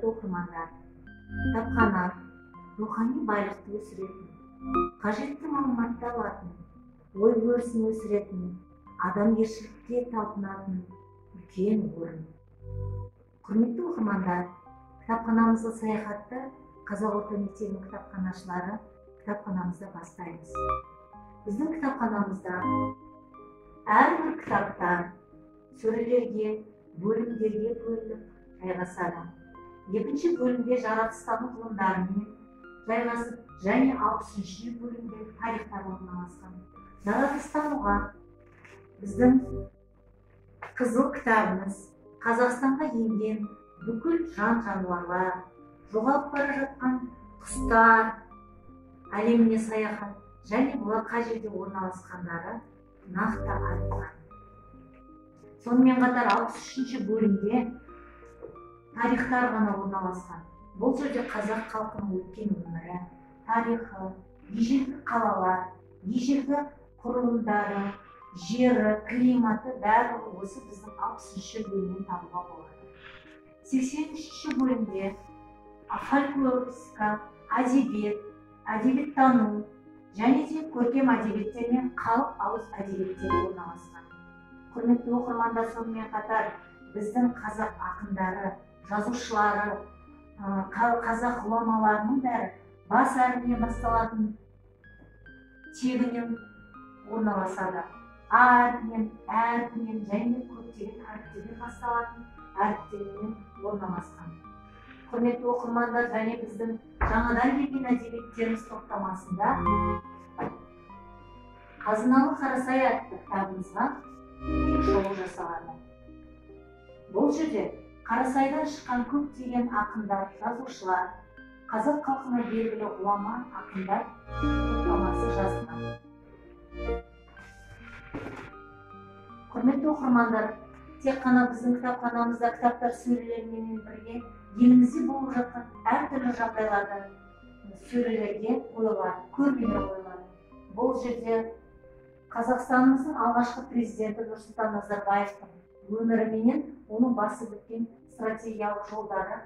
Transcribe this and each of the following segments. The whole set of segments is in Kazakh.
Құрметті оқырмандар, кітапхана рухани байлықты өсіретін, қажетті мағлұматты алатын, ой өрісін өсіретін, адамгершілікке талпынатын үлкен орын. Құрметті оқырмандар, кітапханамызға саяхатты Қазақ орта мектебінің кітапханашылары кітапханамызда бастаймыз. Біздің кітапханамызда әрбір кітаптар сөрелерге, бөлімдерге бөлініп жайғасады. Екінші бөлімде жаратылыстану ғылымдарымен жайғасып, және 60-ші бөлімде тарихтар орналасқан. Жаратылыстануға біздің қызыл кітабымыз Қазақстанға енген бүкіл жан-жануарлар, жоғалып бара жатқан құстар әлеміне саяхат, және бұлар қай жерде орналасқандары нақты айтылған. Сонымен қатар 63-ші бөлімде тарихтар ғана орналасқан. Бұл жерде қазақ халқының өткен өмірі, тарихы, ежелгі қалалар, ежелгі құрылымдары, жері, климаты барлығы осы біздің 60-ші бөлімнен табуға болады. 83-ші бөлімде фольклористика, әдебиет, әдебиеттану және де көркем әдебиеттер мен халық ауыз әдебиеттері орналасқан. Құрметті оқырмандар, сонымен қатар біздің қазақ ақындары, жазушылары, қазақ ғұламаларының бәрі бас әріпінен басталатын тегінен орналасады. А әрпінен, Ә әрпінен және көптеген әріптерден басталатын әріптермен орналасқан. Құрметті оқырмандар, және біздің жаңадан келген әдебиеттеріміз топтамасында Қазыналы Қарасай атты кітабымызға шолу жасалады. Бұл жерде Қарасайдан шыққан көптеген ақындар, жазушылар, қазақ халқына белгілі ғұлама ақындар топтамасы жазылған. Құрметті оқырмандар, тек қана біздің кітапханамызда кітаптар сөрелерімен бірге елімізде болып жатқан әртүрлі жағдайларда сөрелерге қойылады, көрмелер қойылады. Бұл жерде Қазақстанымыздың алғашқы президенті Нұрсұлтан Назарбаевтың өмірі менен оның басып өткен стратегиялық жолдары,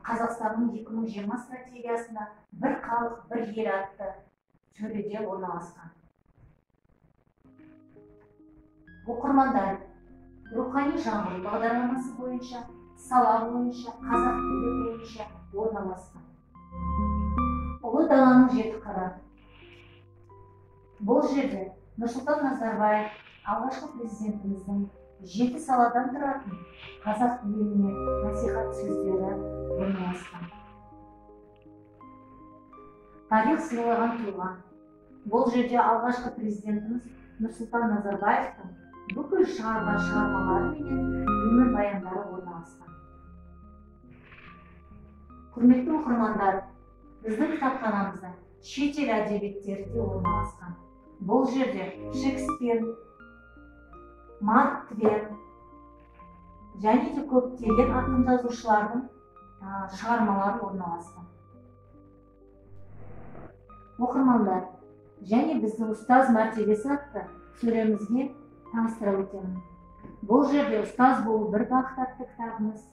Қазақстанның 2020 стратегиясында бір халық, бір ел атты сөреде орналасқан. Оқырмандар, рухани жаңғыру бағдарламасы бойынша, сала бойынша, қазақ тілі бойынша орналасқан. Ұлы даланың жеті қыры. Бұл жерде Нұрсұлтан Назарбаев алғашқы президентіміздің жеті саладан тұратын қазақ еліне насихат сөздері орналасқан. Тарих сыйлаған тұлға. Бұл жерде алғашқы президентіміз Нұрсұлтан Назарбаевтың бүкіл шығарған шығармалары менен өмір баяндары орналасқан. Құрметті оқырмандар, біздің кітапханамызда шетел әдебиеттері де орналасқан. Бұл жерде Шекспир, Марк Твен және де көптеген ақын жазушылардың шығармалары орналасқан. Оқырмандар, және біздің ұстаз мәртебесі атты сөремізге таныстыра өтемін. Бұл жерде ұстаз болу бір бақыт атты кітабымыз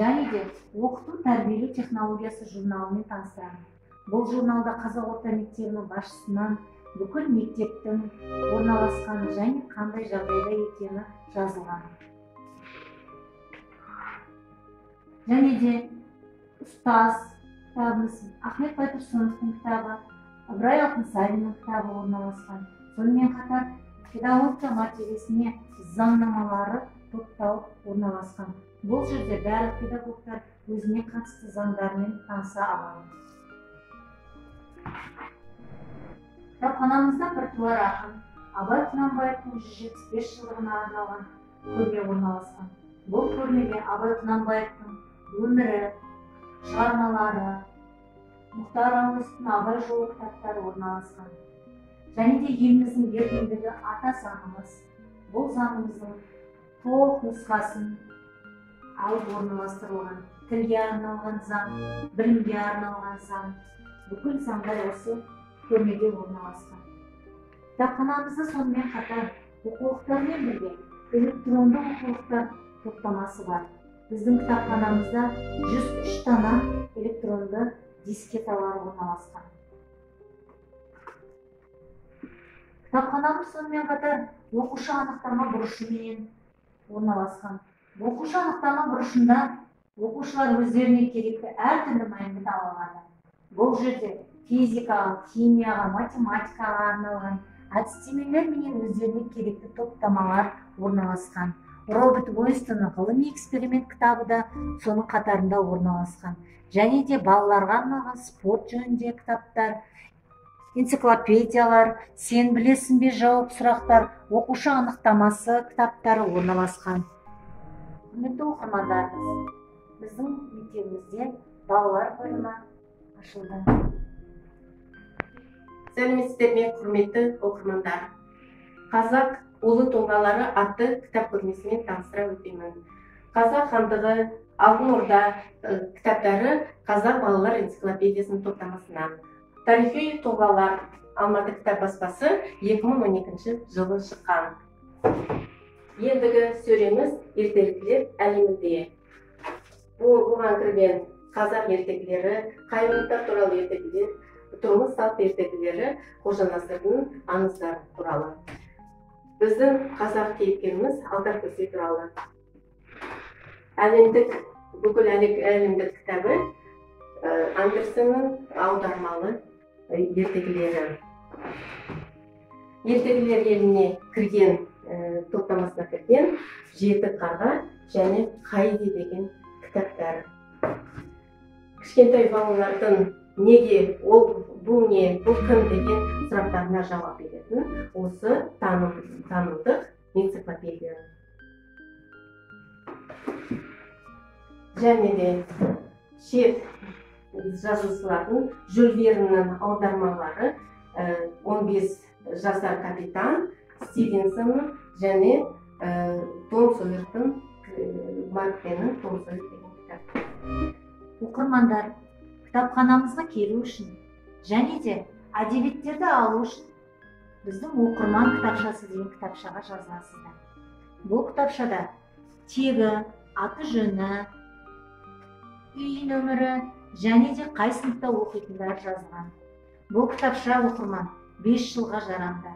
және де оқыту тәрбиелеу технологиясы журналымен таныстырамын. Бұл журналда Қазақ орта мектебінің басшысынан бүкіл мектептің орналасқаны және қандай жағдайда екені жазылған. Және де ұстаз кітабымыз Ахмет Байтұрсыновтың кітабы, Ыбырай Алтынсариннің кітабы орналасқан. Сонымен қатар педагогика мәртебесіне заңнамалары топталып орналасқан. Бұл жерде барлық педагогтар өзіне қатысты заңдармен таныса алады. Кітапханамызда біртуар ақын Абай Құнанбаевтың 175 жылдығына арналған көрме орналасқан. Бұл көрмеге Абай Құнанбаевтың өмірі, шығармалары, Мұхтар Әуезовтің Абай жолы кітаптары орналасқан. Және де еліміздің ертеңдігі ата заңымыз. Бұл заңымыздың толық нұсқасын алып орналастырылған. Тілге арналған заң, білімге арналған заң, бүкіл заңдар осы көрмеде орналасқан. Кітапханамызда сонымен қатар оқулықтармен бірге электронды оқулықтар топтамасы бар. біздің кітапханамызда 103 дана электронды дискеталар орналасқан. Кітапханамыз сонымен қатар оқушы анықтама бұрышымен орналасқан. Оқушы анықтама бұрышында оқушылар өздеріне керекті әртүрлі мәлімет ала алады. Бұл жерде физикаға, химияға, математикаға арналған әдістемелер менен өздеріне керекті топтамалар орналасқан. Роберт Уэйнстонның ғылыми эксперимент кітабы да соның қатарында орналасқан. Және де балаларға арналған спорт жөнінде кітаптар, энциклопедиялар, сен білесің бе жауап сұрақтар, оқушы анықтамасы кітаптары орналасқан. Құрметті оқырмандарымыз, біздің мектебімізде балалар бөлімі ашылды. Сәлеметсіздер ме, құрметті оқырмандар. Қазақ ұлы тұлғалары атты кітап көрмесімен таныстыра өтемін. Қазақ хандығы, Алтын Орда кітаптары қазақ балалар энциклопедиясының топтамасынан. Тарихи тұлғалар Алматы кітап баспасы 2012 жылы шыққан. Ендігі сөреміз ертегілер әлемінде. Бұған кірген қазақ ертегілері, хайуанаттар туралы ертегілер, тұрмыс салт ертегілері, Қожа Насырдың аңыздары туралы. Біздің қазақ кейіпкеріміз Алдар Көсей туралы. Бүкіл әлемдік кітабы Андерсеннің аудармалы ертегілері. Ертегілер еліне кірген, топтамасына кірген Жеті қарға және Хайди деген кітаптар. Кішкентай балалардың неге, бұл не, бұл кім деген сұрақтарына жауап беретін осы танымдық энциклопедия. Және де шет жазушылардың Жюль Верннің аудармалары 15 жасар капитан Стивенсон және Том Сойердің Марк Твеннің Том Сойер деген кітап. Оқырмандар, кітапханамызға келу үшін және де әдебиеттерді алу үшін біздің оқырман кітапшасы деген кітапшаға жазыласыздар. Бұл кітапшада тегі, аты жөні, үй нөмірі және де қай сыныпта оқитындар жазылған. Бұл кітапша оқырман 5 жылға жарамды.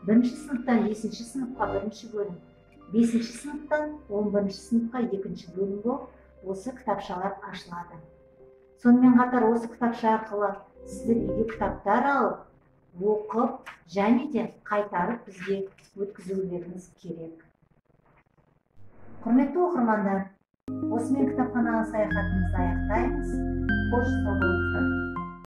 1-ші сыныптан 5-ші сыныпқа 1-ші бөлім, 5-ші сыныптан 11-ші сыныпқа 2-ші бөлім болып осы кітапшалар ашылады. Сонымен қатар осы кітапша арқылы сіздер үйге кітаптар алып, оқып және де қайтарып бізге өткізулеріңіз керек. Құрметті оқырмандар, осымен кітапханаға саяхатымызды аяқтаймыз. Қош сау болыңыздар.